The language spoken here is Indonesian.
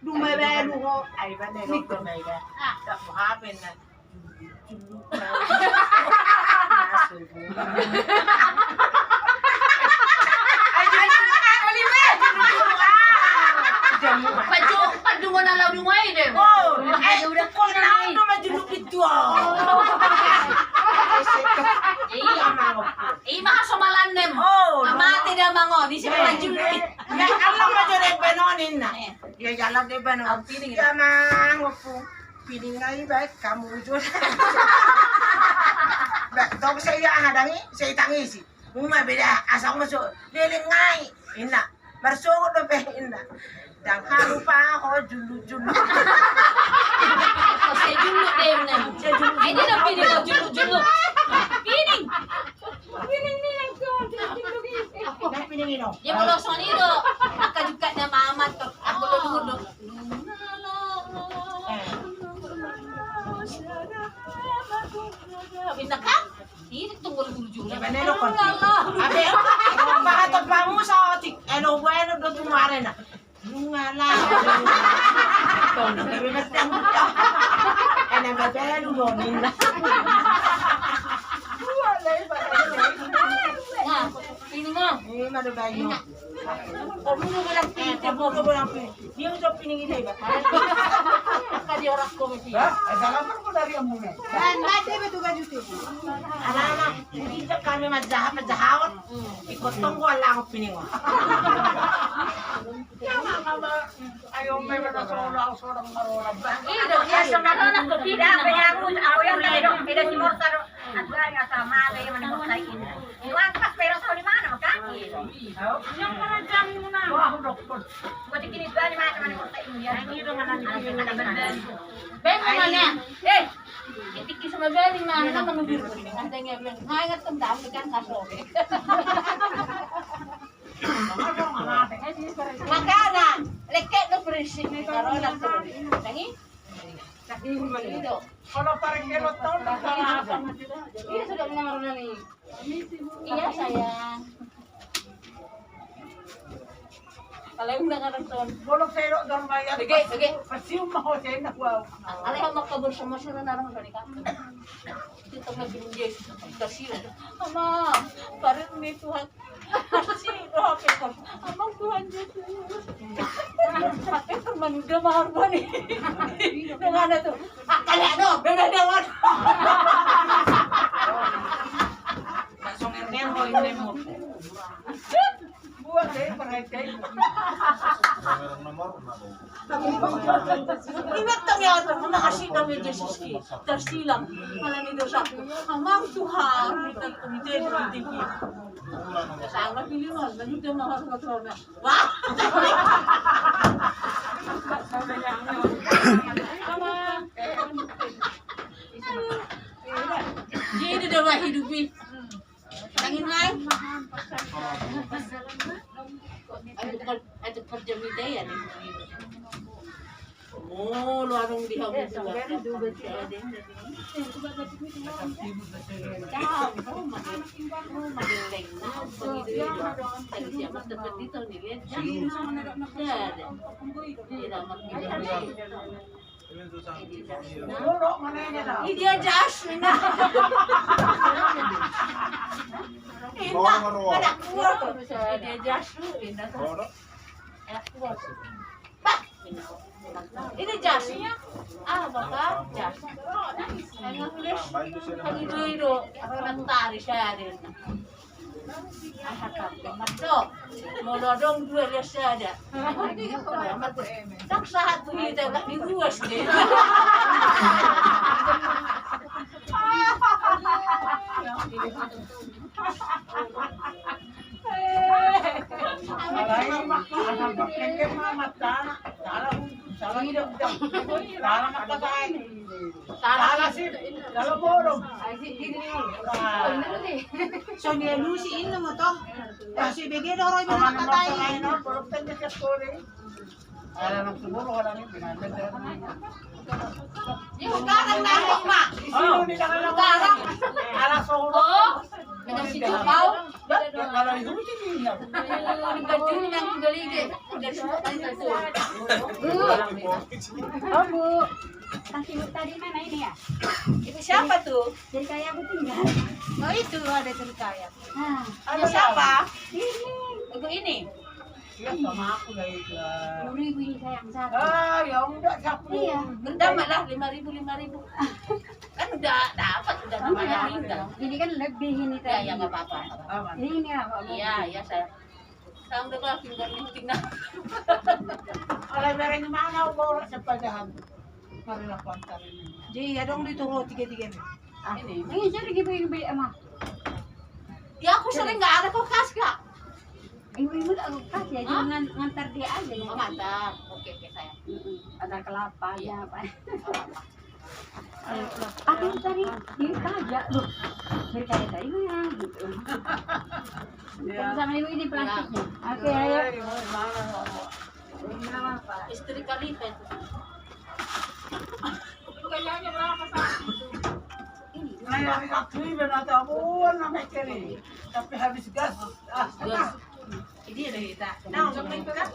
Lumebe luho. Ay ba na rin ko na iba? Hapin na. Padungo na lang dumay deh. Oh, ay udah ko na no majulupit ko. Makasamalan nem. Oh, Amate na mango, di siya majulupit. Ya Allah majulupit benonin na. Ya jalan de benon. Ya mango po. Piling ngay ba kamu jud. Ba dog saya hadangi, saya tangisi. Muma beda asal masuk. Liling ngay. Ina. Marsuko do pe ina. Dan halu pa ako julu-julu. Kasi julu dem nem. Ay di na piling ko julu-julu. Piling. Nay piningin oh. Ya mulo sonido. Akajukat na mamat ko. Ako luludo. Binaka? Ini tunggul julu. Veneno kon. Abe, makatot pa mo sa otik. Ano bueno do tumare na. Lungala. Sabi mas tang. Ana ba belu mo nila. Ah, ini mo. Eh madugayo. Omo mo lang pinte mo ko lang pinte. Di mo piningin ba? Kadi oras ko mesti. Ay salamat ko dari ang muna. Nade ba tuga juti? Ana, hindi ka kami madahawat. Ikotong ko wala ako piningo. Ayaw may matasolo ako sa orang marorab. Ido, ya sonarona ko tidak bayangku ako yung ido. Ido si Mortaro. At nga sa mala yung manimortay ina. Iwan pas pero sa limana maka. Yung para dyan mo na. Ako doktor. Buti kinidwa ni mana manimortay ina. Ay, hindi naman ang Ben mana? Eh, itik sa magani mana na manubir ko. Anda nga ben. Hangat tong dami kan kasobe. Makana, leket no prinsip ni karona to. Tangi? Sakihin man ito. Ano parang kelot to? Ini sudah mengaruna nih. Iya sayang. Kalau yung nangarang Bolong sa'yo doon ba yan? sige. Pasiyong mahosin na wow. Alay ang makabul sa masya na narang ka. Dito na binigay kasi. Ama, parang may Tuhan. Kasi rocket ko. Amang Tuhan dito. Bakit kung mangamahal ko ni? Nga na to. Akala no, bebedawat. Masong ergen ko hindi mo. Buat eh, parang kayo. Ingat tong yato, mga asina may Jesus ki. Tersilang, malam itu sa amang Tuhan, kita kumite ng tinggi. Sama pilihan, ganun din mga katrona. Wah! Jadi dah lah hidupi. Tangin ngay. Ada kerja mida ya nih. Oh, lu arung di hamu Dia jas, ina. Ada kuat. Dia jas tu, ina. Kuat. Ini jasnya, baka jas. Ang English, pag-ido-ido, ako nagtari siya din. Ahakap, mato. Molodong dua dia ada. Tak sahat kita lah di ruas dia. So niya lusiin na mo to. Kasi bigay daw rin mga katay. Yung karang nahin ma. Karang. Oh, dengan si Jukaw. kalau itu sih dia. Gajuin yang galige. Dari semua kan itu. Oh Bu, kasih Bu tadi mana ini ya? Itu siapa tuh? Jadi kayak aku tinggal. Oh itu ada cerikaya. Nah, Ada siapa? ini Ibu ini. Dia sama aku lah itu. 10.000 ini sayang satu. Ah, ya udah siapa? Iya. Berdamat lah 5.000 5.000. Kan udah dapat udah namanya tinggal. Ini kan lebih ini Ya tadi. ya nggak apa-apa. Aman. Ini apa? Iya iya saya. Saya udah kalau tinggal tinggal. Oleh mereka mana bawa sepadahan. Marilah pantar ini. Jadi ya dong ditunggu tiga-tiga nih. Ini. Ini saya lagi beli ama. Ya aku sering nggak ada kulkas kak. Ibu-ibu aku kasih ya, jangan ngantar dia aja ya. Oh mantap. Oke saya. Ada kelapa, Iya. apa. Apa-apa. Aku tadi ini pajak loh. Berkaya tadi mah gitu. Sama ibu ini plastiknya. Oke, ayo. Ini apa? Istri Khalifa itu. Nah, yang satu ini benar tahu namanya kiri. Tapi habis gas. Gas. Ini ada kita. Nah, untuk itu kan.